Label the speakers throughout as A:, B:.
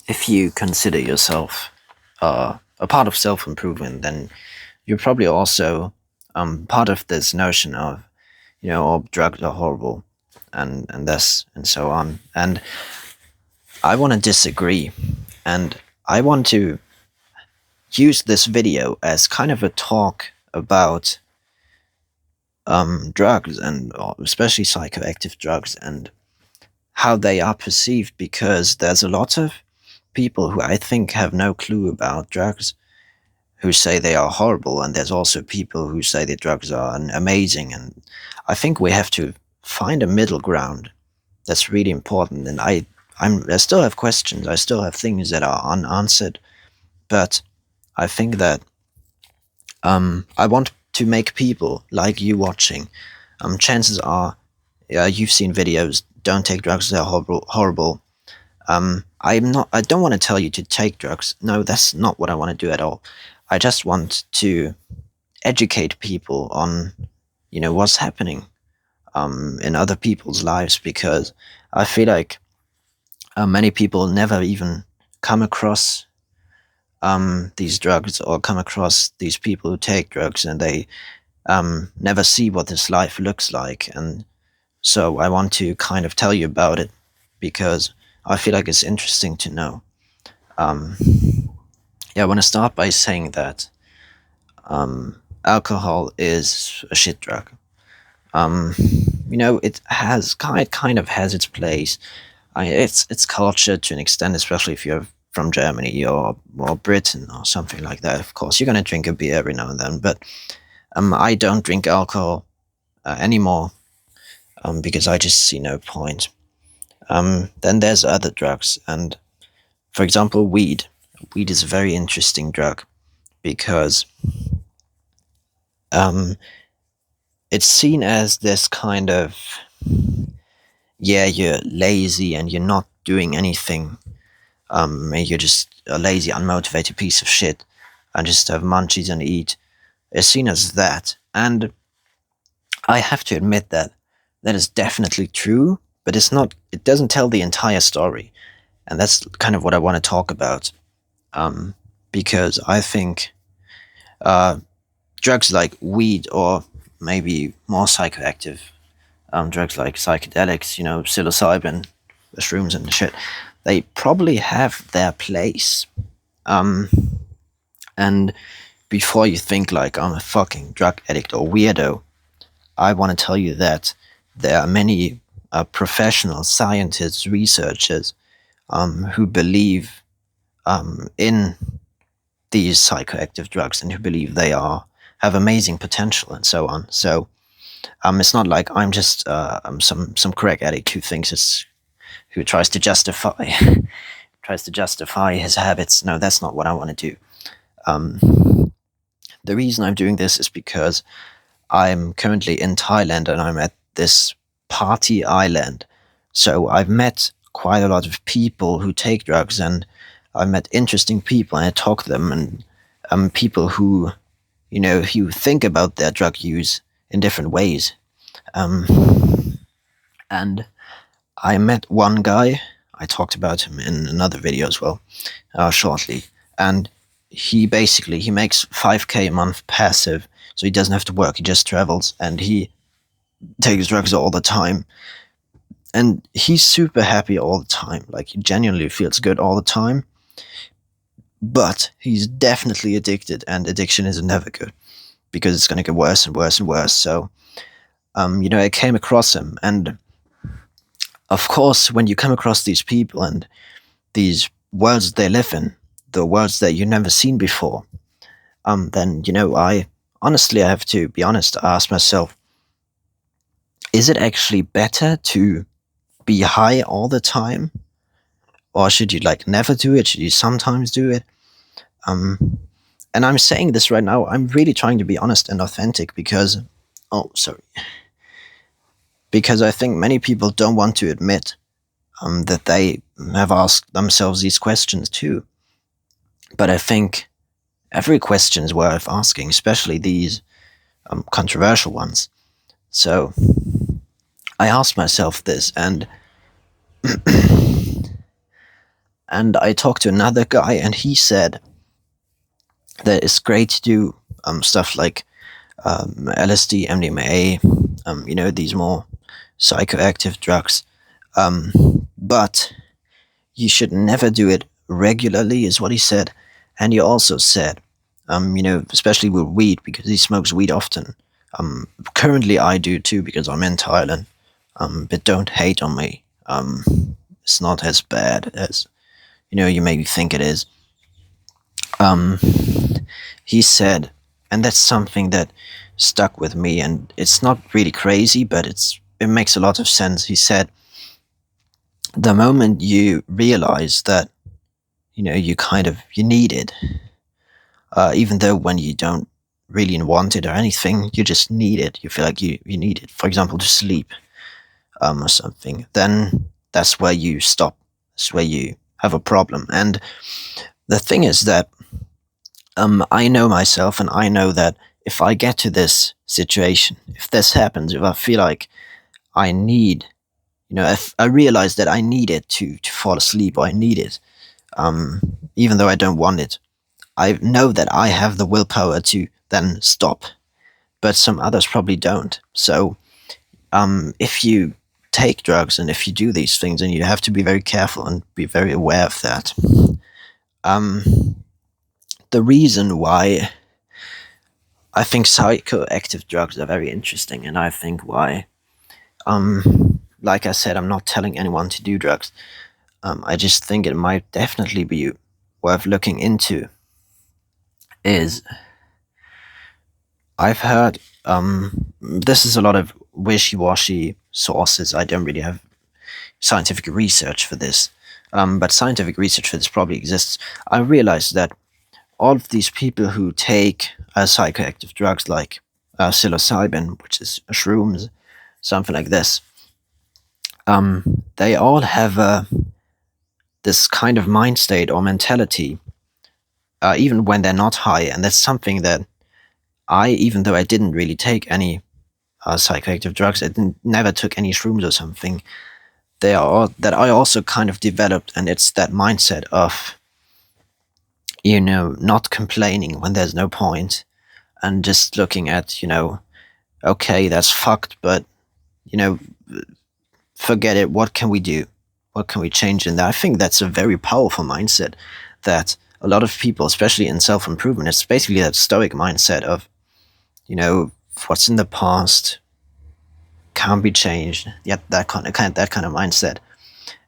A: if you consider yourself a part of self improvement, then you're probably also part of this notion of, oh, drugs are horrible, and this and so on. And I want to disagree, and I want to use this video as kind of a talk about drugs, and especially psychoactive drugs, and how they are perceived, because there's a lot of people who I think have no clue about drugs, who say they are horrible, and there's also people who say the drugs are amazing. And I think we have to find a middle ground. That's really important. And I still have questions. I still have things that are unanswered, but I think that I want to make people like you watching. Chances are, you've seen videos. Don't take drugs; they're horrible. Horrible. I'm not. I don't want to tell you to take drugs. No, that's not what I want to do at all. I just want to educate people on, what's happening in other people's lives, because I feel like many people never even come across these drugs, or come across these people who take drugs, and they never see what this life looks like. And so I want to kind of tell you about it, because I feel like it's interesting to know. Um, yeah, I want to start by saying that alcohol is a shit drug. Um, it has kind of has its place. It's culture to an extent, especially if you're from Germany or Britain or something like that. Of course, you're gonna drink a beer every now and then, but I don't drink alcohol anymore, because I just see no point. Then there's other drugs, and for example, weed. Weed is a very interesting drug, because um, it's seen as this kind of, yeah, you're lazy and you're not doing anything. You're just a lazy, unmotivated piece of shit, and just have munchies and eat. It's seen as that, and I have to admit that that is definitely true, but it's not. It doesn't tell the entire story, and that's kind of what I want to talk about. Um, because I think uh, drugs like weed, or maybe more psychoactive drugs like psychedelics, psilocybin, mushrooms and shit, they probably have their place. Um, and before you think like I'm a fucking drug addict or weirdo, I want to tell you that there are many professional scientists, researchers who believe in these psychoactive drugs, and who believe they have amazing potential and so on. So it's not like I'm just some crack addict who tries to justify his habits. No, that's not what I want to do. The reason I'm doing this is because I'm currently in Thailand, and I'm at this party island. So I've met quite a lot of people who take drugs, and I've met interesting people, and I talk to them, and people who, who think about their drug use in different ways. Um, and I met one guy. I talked about him in another video as well, shortly. And he makes 5K a month passive, so he doesn't have to work. He just travels, and he takes drugs all the time. And he's super happy all the time. Like, he genuinely feels good all the time. But he's definitely addicted, and addiction is never good, because it's going to get worse and worse and worse. So, I came across him, and of course, when you come across these people and these worlds they live in, the worlds that you've never seen before, then, I honestly, I have to be honest, I ask myself, is it actually better to be high all the time? Or should you like never do it? Should you sometimes do it? And I'm saying this right now, I'm really trying to be honest and authentic, because, oh, sorry. Because I think many people don't want to admit that they have asked themselves these questions too. But I think every question is worth asking, especially these controversial ones. So I asked myself this, and And I talked to another guy, and he said that it's great to do stuff like LSD, MDMA, these more psychoactive drugs. But you should never do it regularly, is what he said. And he also said, especially with weed, because he smokes weed often. Currently, I do too, because I'm in Thailand. But don't hate on me. It's not as bad as you maybe think it is. Um, he said, and that's something that stuck with me, and it's not really crazy, but it makes a lot of sense. He said, the moment you realize that you need it, even though when you don't really want it or anything, you just need it. You feel like you need it, for example, to sleep, or something. Then that's where you stop. That's where you have a problem. And the thing is that I know myself, and I know that if I get to this situation, if this happens, if I feel like I need, if I realize that I need it to fall asleep, or I need it, even though I don't want it, I know that I have the willpower to then stop. But some others probably don't. So if you take drugs and if you do these things, and you have to be very careful and be very aware of that. Um, the reason why I think psychoactive drugs are very interesting, and I think why, like I said, I'm not telling anyone to do drugs. I just think it might definitely be worth looking into. Is I've heard this is a lot of wishy-washy sources. I don't really have scientific research for this, but scientific research for this probably exists. I realized that all of these people who take psychoactive drugs like psilocybin, which is shrooms, something like this, they all have this kind of mind state or mentality, even when they're not high. And that's something that even though I didn't really take any psychoactive drugs, never took any shrooms or something, that I also kind of developed, and it's that mindset of not complaining when there's no point, and just looking at okay, that's fucked, but forget it. What can we do? What can we change in that? I think that's a very powerful mindset that a lot of people, especially in self-improvement, it's basically that stoic mindset of what's in the past can't be changed. Yet that kind of mindset,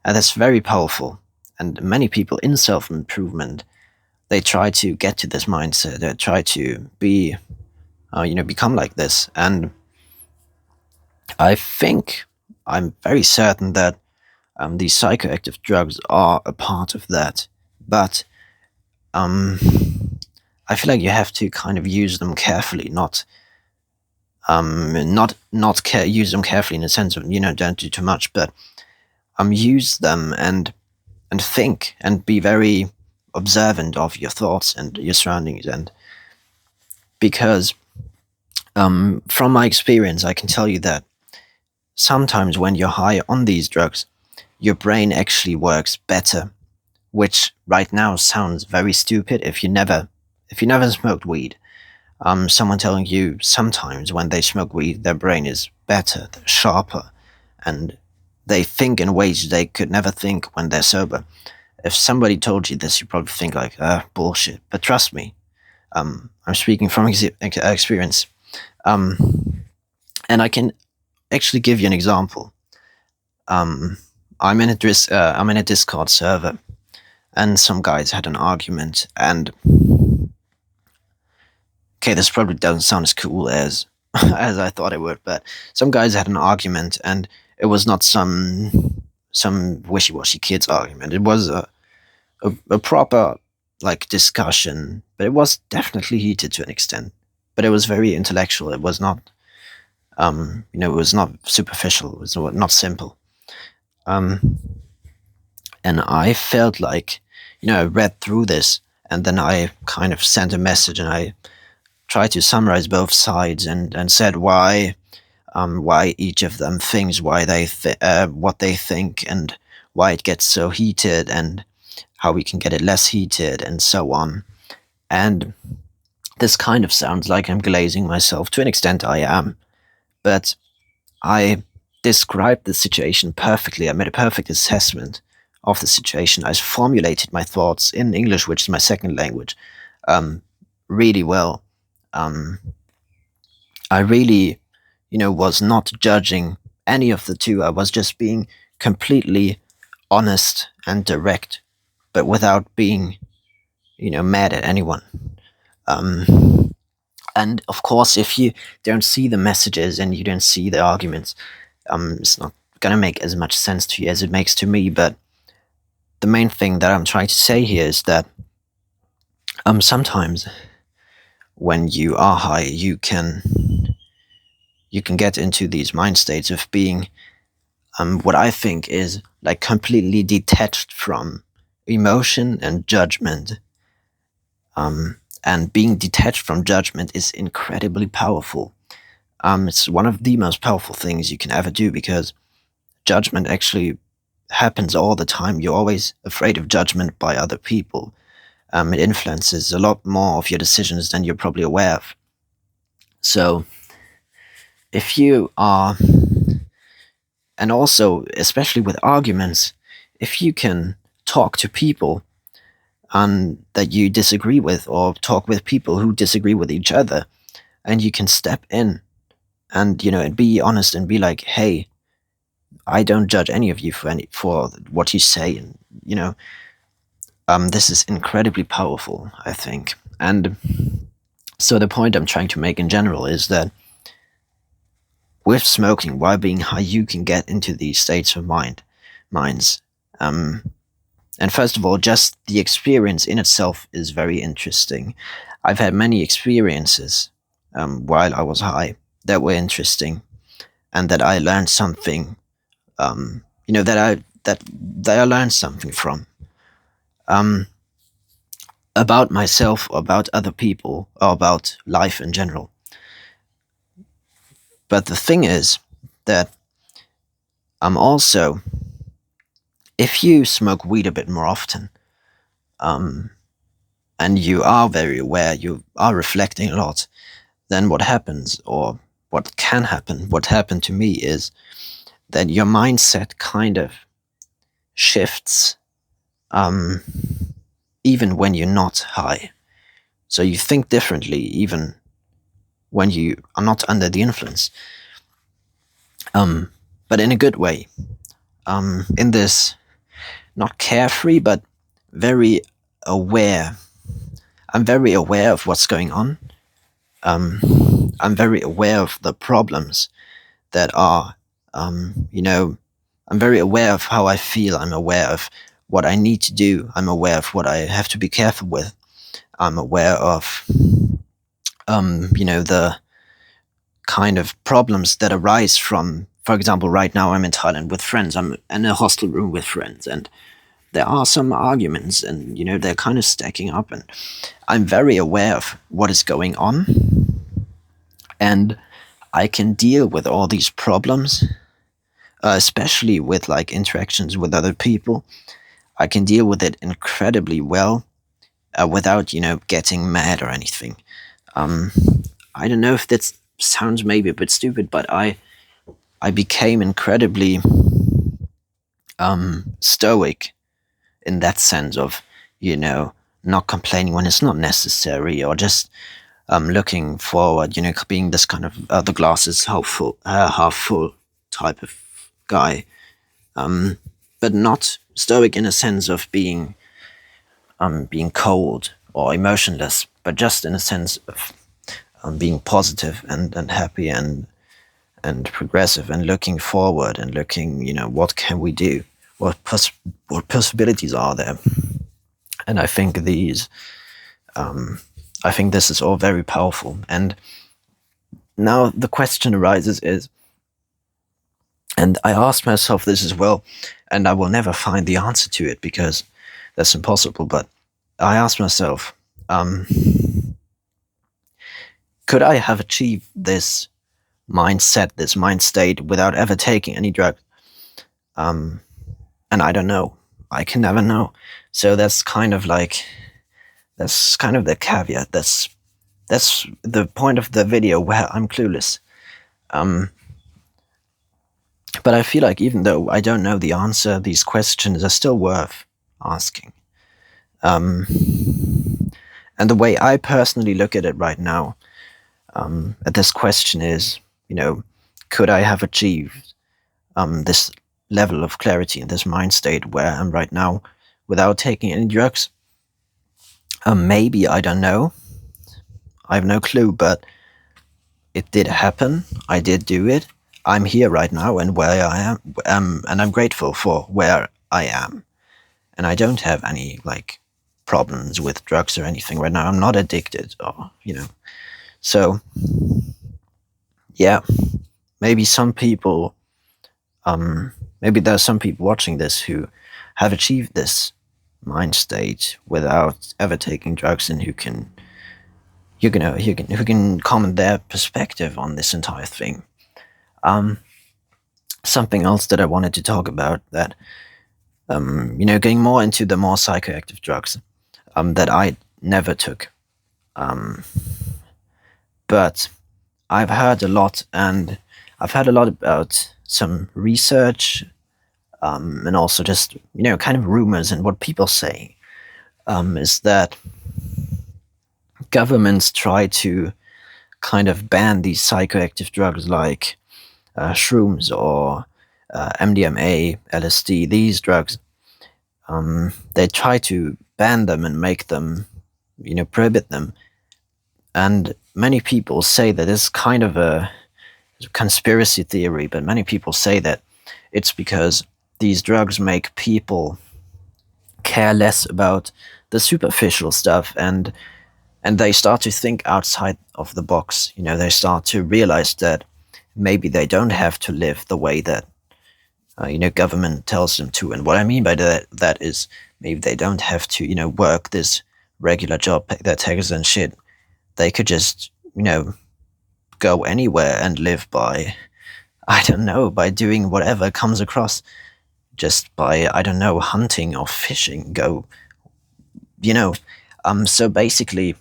A: and that's very powerful. And many people in self-improvement, they try to get to this mindset. They try to be, become like this. And I think I'm very certain that these psychoactive drugs are a part of that. But I feel like you have to kind of use them carefully, not use them carefully in the sense of don't do too much, but use them and think and be very observant of your thoughts and your surroundings. And because from my experience, I can tell you that sometimes when you're high on these drugs, your brain actually works better, which right now sounds very stupid if you never smoked weed. Someone telling you sometimes when they smoke weed, their brain is better, they're sharper, and they think in ways they could never think when they're sober. If somebody told you this, you probably think like, bullshit. But trust me, I'm speaking from experience. And I can actually give you an example. I'm in a Discord server, and some guys had an argument, and okay, this probably doesn't sound as cool as as I thought it would, but some guys had an argument, and it was not some wishy-washy kids argument. It was a proper like discussion, but it was definitely heated to an extent. But it was very intellectual. It was not, it was not superficial. It was not simple. And I felt like, I read through this, and then I kind of sent a message, and I tried to summarize both sides, and said why each of them thinks, why they what they think, and why it gets so heated. And how we can get it less heated, and so on. And this kind of sounds like I'm glazing myself. To an extent, I am. But I described the situation perfectly. I made a perfect assessment of the situation. I formulated my thoughts in English, which is my second language, um, really well. Um, I really, was not judging any of the two. I was just being completely honest and direct, but without being, mad at anyone. Um, and of course, if you don't see the messages and you don't see the arguments, it's not gonna make as much sense to you as it makes to me. But the main thing that I'm trying to say here is that sometimes when you are high, you can get into these mind states of being what I think is like completely detached from emotion and judgment. And being detached from judgment is incredibly powerful. It's one of the most powerful things you can ever do, because judgment actually happens all the time. You're always afraid of judgment by other people. It influences a lot more of your decisions than you're probably aware of. So, if you are, and also, especially with arguments, if you can talk to people that you disagree with, or talk with people who disagree with each other, and you can step in and and be honest and be like, hey, I don't judge any of you for what you say, and this is incredibly powerful, I think. And so the point I'm trying to make in general is that with smoking, while being high, you can get into these states of minds. And first of all, just the experience in itself is very interesting. I've had many experiences while I was high that were interesting, and that I learned something. That I learned something from, um, about myself, or about other people, or about life in general. But the thing is that also, if you smoke weed a bit more often, um, and you are very aware, you are reflecting a lot, then what happens, or what can happen, what happened to me is that your mindset kind of shifts, um, even when you're not high. So you think differently, even when you are not under the influence, but in a good way. In this, not carefree, but very aware. I'm very aware of what's going on. I'm very aware of the problems that are, I'm very aware of how I feel. I'm aware of what I need to do. I'm aware of what I have to be careful with. I'm aware of, the kind of problems that arise from, for example, right now I'm in Thailand with friends. I'm in a hostel room with friends, and there are some arguments, and they're kind of stacking up, and I'm very aware of what is going on, and I can deal with all these problems, especially with like interactions with other people. I can deal with it incredibly well, without getting mad or anything. um, I don't know if that sounds maybe a bit stupid, but I became incredibly stoic in that sense of not complaining when it's not necessary, or just looking forward, being this kind of the glass is half full type of guy, but not stoic in a sense of being cold or emotionless, but just in a sense of being positive and happy and progressive, and looking forward, and looking, what can we do, what possibilities are there. And I think this is all very powerful. And now the question arises is, and I asked myself this as well, and I will never find the answer to it because that's impossible, but I asked myself, could I have achieved this mindset, this mind state, without ever taking any drug? And I don't know. I can never know. So that's kind of the caveat. That's the point of the video where I'm clueless. Um, but I feel like even though I don't know the answer, these questions are still worth asking. Um, and the way I personally look at it right now, at this question is, could I have achieved this level of clarity in this mind state where I'm right now without taking any drugs? Maybe, I don't know. I have no clue, but it did happen. I did do it. I'm here right now and where I am, and I'm grateful for where I am. And I don't have any problems with drugs or anything right now. I'm not addicted, or. So yeah, maybe some people, maybe there's some people watching this who have achieved this mind state without ever taking drugs, and who can comment their perspective on this entire thing. Something else that I wanted to talk about, that getting more into the more psychoactive drugs that I never took, but I've heard a lot, and I've heard a lot about some research, and also just kind of rumors, and what people say is that governments try to kind of ban these psychoactive drugs like shrooms or MDMA, LSD. These drugs, they try to ban them and make them, prohibit them. And many people say that it's kind of a conspiracy theory, but many people say that it's because these drugs make people care less about the superficial stuff, and they start to think outside of the box. They start to realize that maybe they don't have to live the way that government tells them to. And what I mean by that is maybe they don't have to work this regular job, pay their taxes and shit. They could just go anywhere and live by, I don't know, by doing whatever comes across, just by, I don't know, hunting or fishing. So basically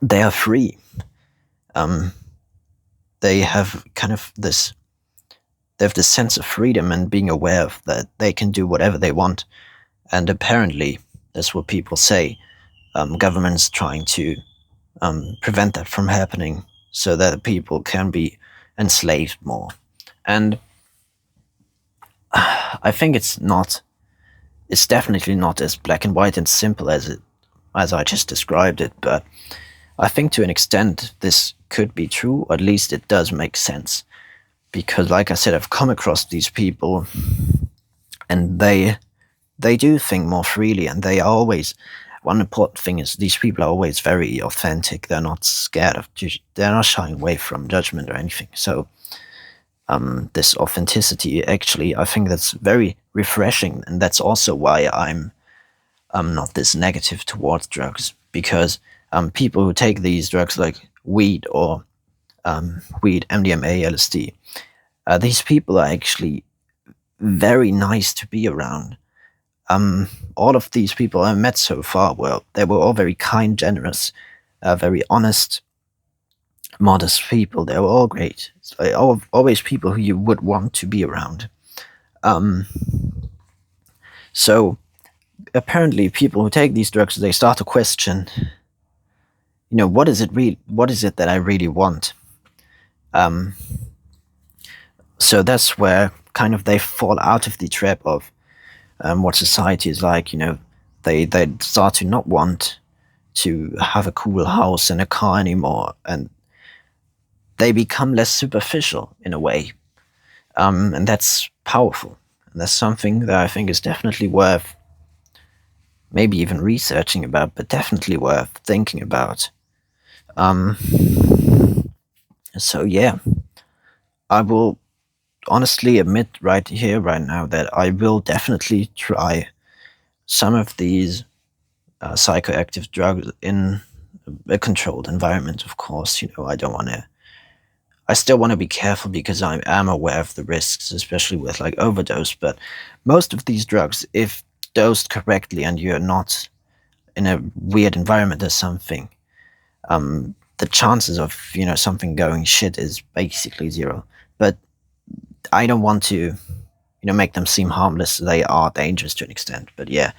A: they are free. They have kind of this sense of freedom and being aware of that they can do whatever they want. And apparently, that's what people say, governments trying to prevent that from happening so that people can be enslaved more. And I think it's definitely not as black and white and simple as I just described it, but I think to an extent this could be true, or at least it does make sense. Because like I said, I've come across these people, and they do think more freely, and they are always, one important thing is these people are always very authentic. They're not scared they're not shying away from judgment or anything. So this authenticity, actually, I think that's very refreshing, and that's also why I'm not this negative towards drugs, because people who take these drugs like weed or MDMA, LSD, these people are actually very nice to be around. All of these people I've met so far, well, they were all very kind, generous, very honest, modest people. They were all great. It's like always people who you would want to be around. So apparently people who take these drugs, they start to question, what is it that I really want? So that's where kind of they fall out of the trap of what society is like. They start to not want to have a cool house and a car anymore, and they become less superficial in a way. And that's powerful. And that's something that I think is definitely worth maybe even researching about, but definitely worth thinking about. So yeah, I will honestly admit right here, right now, that I will definitely try some of these psychoactive drugs in a controlled environment. Of course, I still want to be careful because I am aware of the risks, especially with like overdose. But most of these drugs, if dosed correctly and you're not in a weird environment or something, the chances of something going shit is basically zero. But I don't want to make them seem harmless. They are dangerous to an extent. But yeah,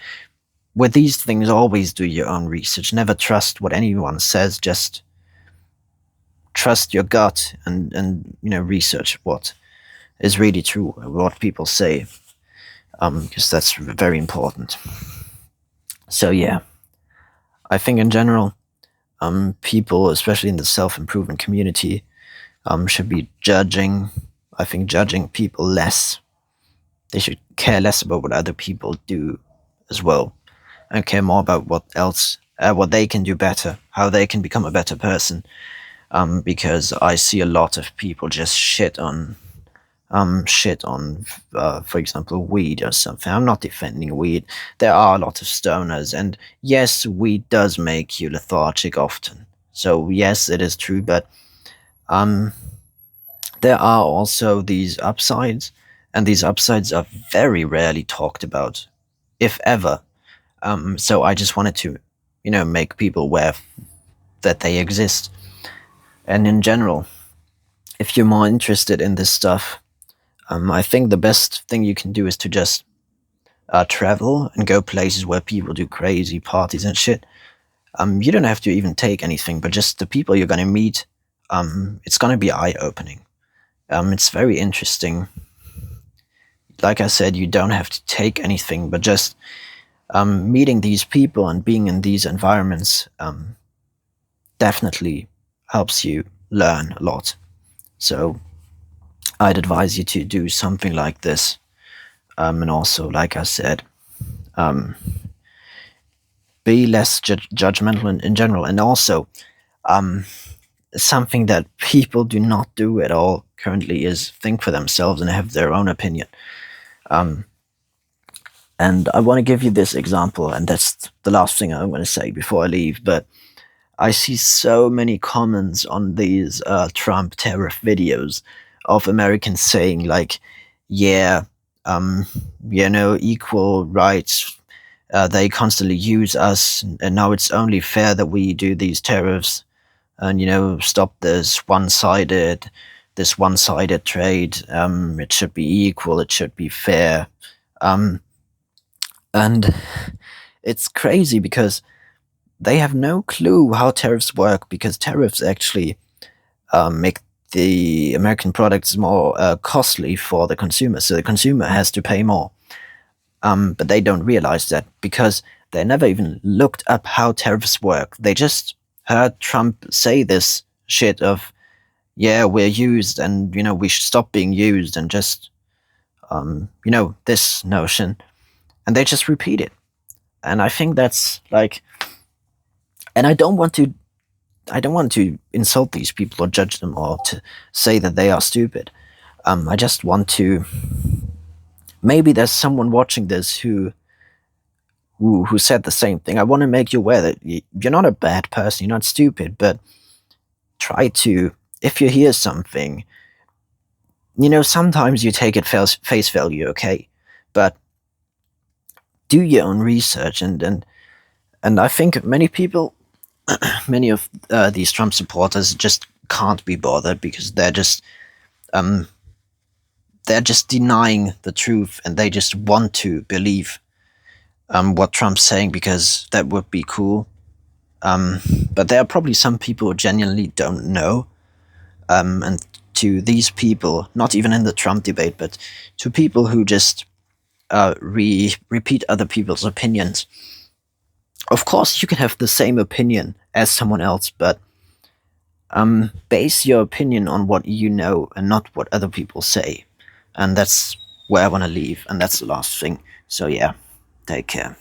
A: with these things, always do your own research. Never trust what anyone says. Just trust your gut and research what is really true, what people say, because that's very important. So yeah, I think in general, people, especially in the self-improvement community, should be judging. I think judging people less. They should care less about what other people do as well, and care more about what they can do better, how they can become a better person. Because I see a lot of people just shit on, for example, weed or something. I'm not defending weed. There are a lot of stoners, and yes, weed does make you lethargic often. So yes, it is true, but um, there are also these upsides, and these upsides are very rarely talked about, if ever. So I just wanted to, make people aware that they exist. And in general, if you're more interested in this stuff, I think the best thing you can do is to just travel and go places where people do crazy parties and shit. You don't have to even take anything, but just the people you're gonna meet. It's gonna be eye-opening. It's very interesting. Like I said, you don't have to take anything, but just meeting these people and being in these environments definitely helps you learn a lot. So I'd advise you to do something like this. And also, like I said, um, be less judgmental in general. And also, um, something that people do not do at all currently is think for themselves and have their own opinion. Um, and I want to give you this example, and that's the last thing I'm going to say before I leave. But I see so many comments on these Trump tariff videos of Americans saying like, "Yeah, um, equal rights. They constantly use us, and now it's only fair that we do these tariffs, and stop this one-sided trade. It should be equal. It should be fair." Um, and it's crazy because they have no clue how tariffs work, because tariffs actually make the American products more costly for the consumer. So the consumer has to pay more. But they don't realize that because they never even looked up how tariffs work. They just heard Trump say this shit of, yeah, we're used and, we should stop being used, and just, this notion. And they just repeat it. And I think that's like, and I don't want to insult these people or judge them or to say that they are stupid. I just want to, maybe there's someone watching this who said the same thing. I want to make you aware that you're not a bad person, you're not stupid, but try to, if you hear something, sometimes you take it face value, okay? But do your own research, and I think many people, many of these Trump supporters just can't be bothered because um, they're just denying the truth, and they just want to believe what Trump's saying because that would be cool. But there are probably some people who genuinely don't know. And to these people, not even in the Trump debate, but to people who just repeat other people's opinions. Of course, you can have the same opinion as someone else, but base your opinion on what you know and not what other people say. And that's where I want to leave, and that's the last thing. So yeah, take care.